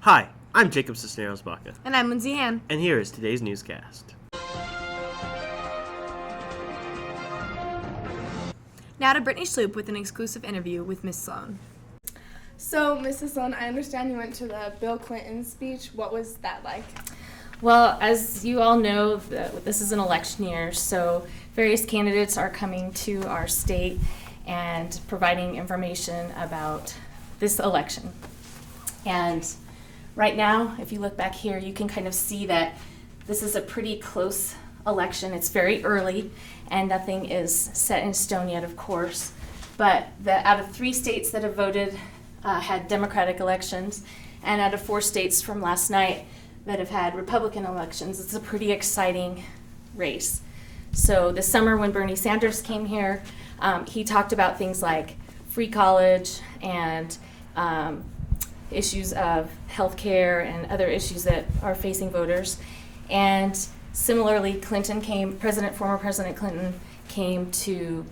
Hi, I'm Jacob Cisneros-Baca. And I'm Lindsay Ann. And here is today's newscast. Now to Brittany Schloop with an exclusive interview with Miss Sloan. So, Mrs. Sloan, I understand you went to the Bill Clinton speech. What was that like? Well, as you all know, this is an election year, so various candidates are coming to our state and providing information about this election. And right now, if you look back here, you can kind of see that this is a pretty close election. It's very early, and nothing is set in stone yet, of course. But out of 3 states that have voted had Democratic elections, and out of 4 states from last night that have had Republican elections, it's a pretty exciting race. So this summer when Bernie Sanders came here, he talked about things like free college and issues of healthcare and other issues that are facing voters. And similarly, former President Clinton came to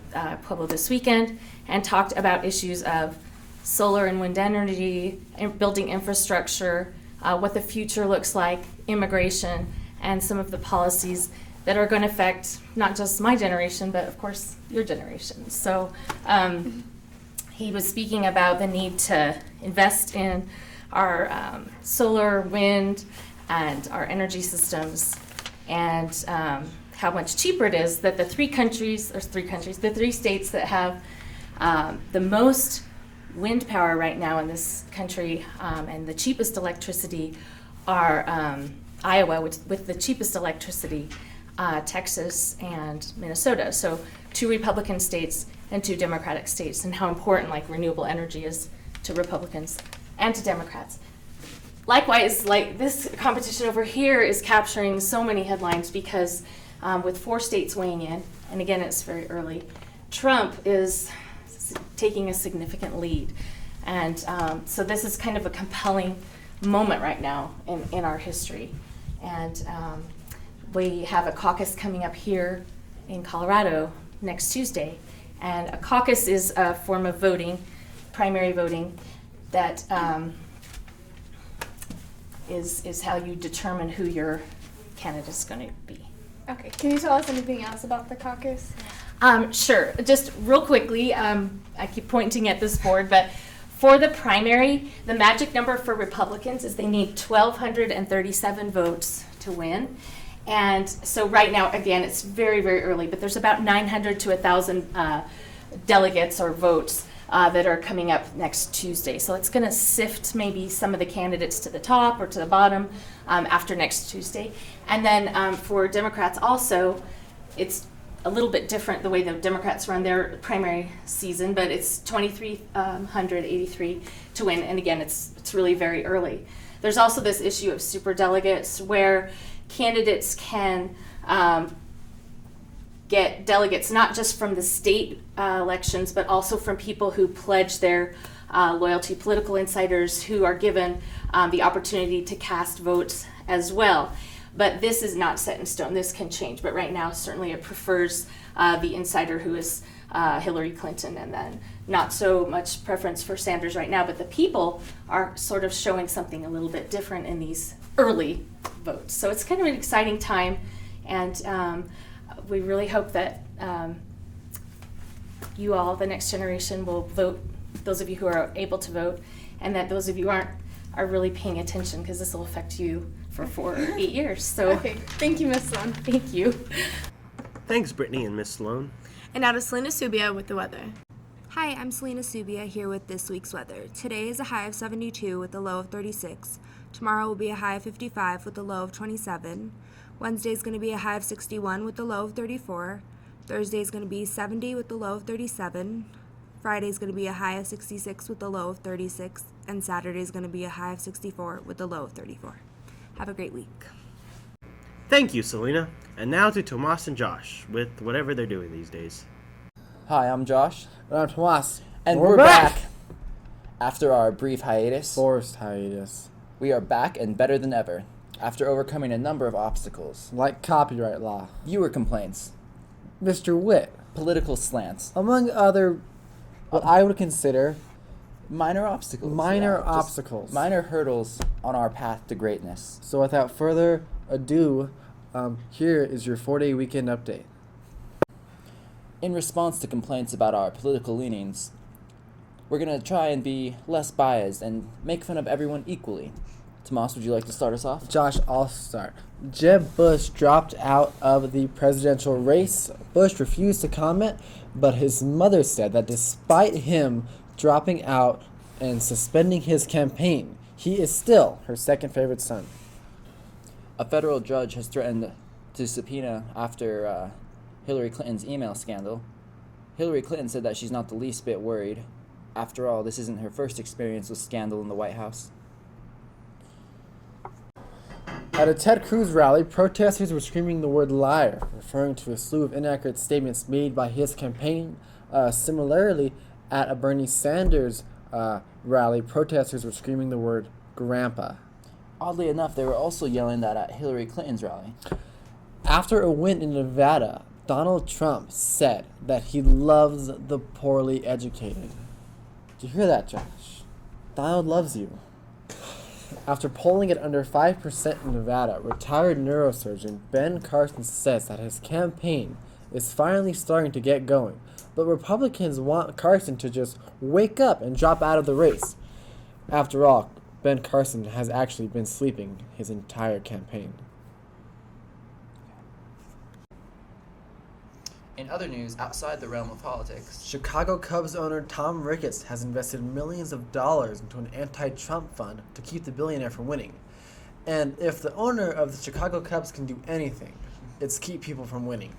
Pueblo this weekend and talked about issues of solar and wind energy, and building infrastructure, what the future looks like, immigration, and some of the policies that are going to affect not just my generation, but of course your generation. So he was speaking about the need to invest in our solar, wind, and our energy systems, and how much cheaper it is that the 3 states that have the most wind power right now in this country and the cheapest electricity are Iowa, with the cheapest electricity, Texas, and Minnesota. So 2 Republican states and 2 Democratic states, and how important renewable energy is to Republicans and to Democrats. Likewise, this competition over here is capturing so many headlines because with 4 states weighing in, and again it's very early, Trump is taking a significant lead. And so this is kind of a compelling moment right now in our history. And we have a caucus coming up here in Colorado next Tuesday. And a caucus is a form of voting, primary voting, that is how you determine who your candidate's going to be. Okay, can you tell us anything else about the caucus? Sure. Just real quickly, I keep pointing at this board, but for the primary, the magic number for Republicans is they need 1,237 votes to win. And so right now, again, it's very, very early, but there's about 900 to 1,000 delegates or votes that are coming up next Tuesday. So it's going to sift maybe some of the candidates to the top or to the bottom after next Tuesday. And then for Democrats also, it's a little bit different the way the Democrats run their primary season, but it's 2,383 to win. And again, it's really very early. There's also this issue of superdelegates where candidates can get delegates not just from the state elections, but also from people who pledge their loyalty, political insiders who are given the opportunity to cast votes as well. But this is not set in stone. This can change. But right now, certainly it prefers the insider who is Hillary Clinton, and then not so much preference for Sanders right now. But the people are sort of showing something a little bit different in these early votes. So it's kind of an exciting time. And we really hope that you all, the next generation, will vote, those of you who are able to vote, and that those of you who aren't are really paying attention, because this will affect you for 4 or 8 years. So okay, thank you, Miss Sloan. Thank you. Thanks, Brittany and Miss Sloan. And now to Selena Subia with the weather. Hi, I'm Selena Subia here with this week's weather. Today is a high of 72 with a low of 36. Tomorrow will be a high of 55 with a low of 27. Wednesday is going to be a high of 61 with a low of 34. Thursday is going to be 70 with a low of 37. Friday is going to be a high of 66 with a low of 36. And Saturday is going to be a high of 64 with a low of 34. Have a great week. Thank you, Selena. And now to Tomas and Josh with whatever they're doing these days. Hi, I'm Josh. And I'm Tomas. And we're back! After our brief hiatus, Forced hiatus. we are back and better than ever. After overcoming a number of obstacles, Like copyright law. viewer complaints, Mr. Witt. political slants, Among other, what I would consider Minor obstacles. Minor just obstacles. Minor hurdles on our path to greatness. So without further ado, here is your 4-day weekend update. In response to complaints about our political leanings, we're going to try and be less biased and make fun of everyone equally. Tomas, would you like to start us off? Josh, I'll start. Jeb Bush dropped out of the presidential race. Bush refused to comment, but his mother said that despite him dropping out and suspending his campaign, he is still her second favorite son. A federal judge has threatened to subpoena after Hillary Clinton's email scandal. Hillary Clinton said that she's not the least bit worried. After all, this isn't her first experience with scandal in the White House. At a Ted Cruz rally, protesters were screaming the word liar, referring to a slew of inaccurate statements made by his campaign. Similarly, at a Bernie Sanders rally, protesters were screaming the word grandpa. Oddly enough, they were also yelling that at Hillary Clinton's rally. After a win in Nevada, Donald Trump said that he loves the poorly educated. Did you hear that, Josh? Donald loves you. After polling at under 5% in Nevada, retired neurosurgeon Ben Carson says that his campaign is finally starting to get going, but Republicans want Carson to just wake up and drop out of the race. After all, Ben Carson has actually been sleeping his entire campaign. In other news, outside the realm of politics, Chicago Cubs owner Tom Ricketts has invested millions of dollars into an anti-Trump fund to keep the billionaire from winning. And if the owner of the Chicago Cubs can do anything, it's keep people from winning.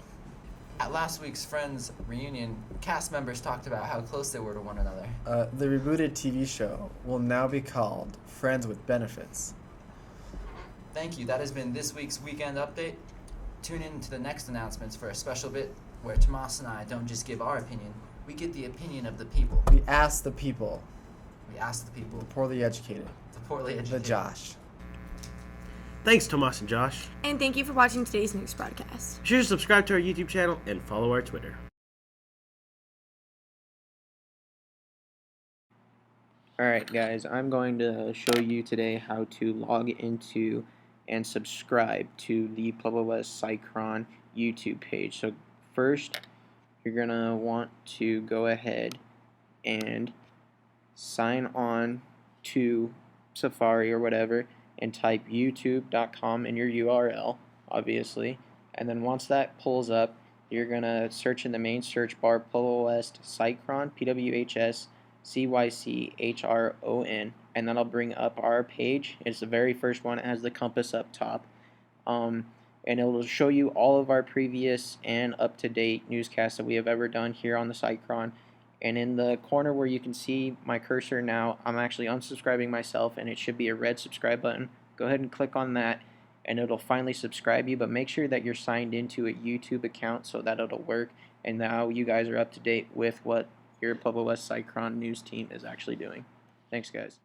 at last week's Friends reunion, cast members talked about how close they were to one another. The rebooted TV show will now be called Friends with Benefits. Thank you. That has been this week's Weekend Update. Tune in to the next announcements for a special bit where Tomas and I don't just give our opinion, we get the opinion of the people. We ask the people, We ask the people, the poorly educated, the poorly the educated. Josh. Thanks, Tomas and Josh. And thank you for watching today's news broadcast. Be sure to subscribe to our YouTube channel and follow our Twitter. Alright guys, I'm going to show you today how to log into and subscribe to the Pueblo West CyChron YouTube page. So first, you're going to want to go ahead and sign on to Safari or whatever and type youtube.com in your URL, obviously. And then once that pulls up, you're going to search in the main search bar Pueblo West CyChron, PWHS CYCHRON, and that'll bring up our page. It's the very first one. It has the compass up top, and it'll show you all of our previous and up-to-date newscasts that we have ever done here on the CyChron. And in the corner where you can see my cursor now, I'm actually unsubscribing myself, and it should be a red subscribe button. Go ahead and click on that, and it'll finally subscribe you, but make sure that you're signed into a YouTube account so that it'll work, and now you guys are up to date with what your Pueblo West CyChron news team is actually doing. Thanks, guys.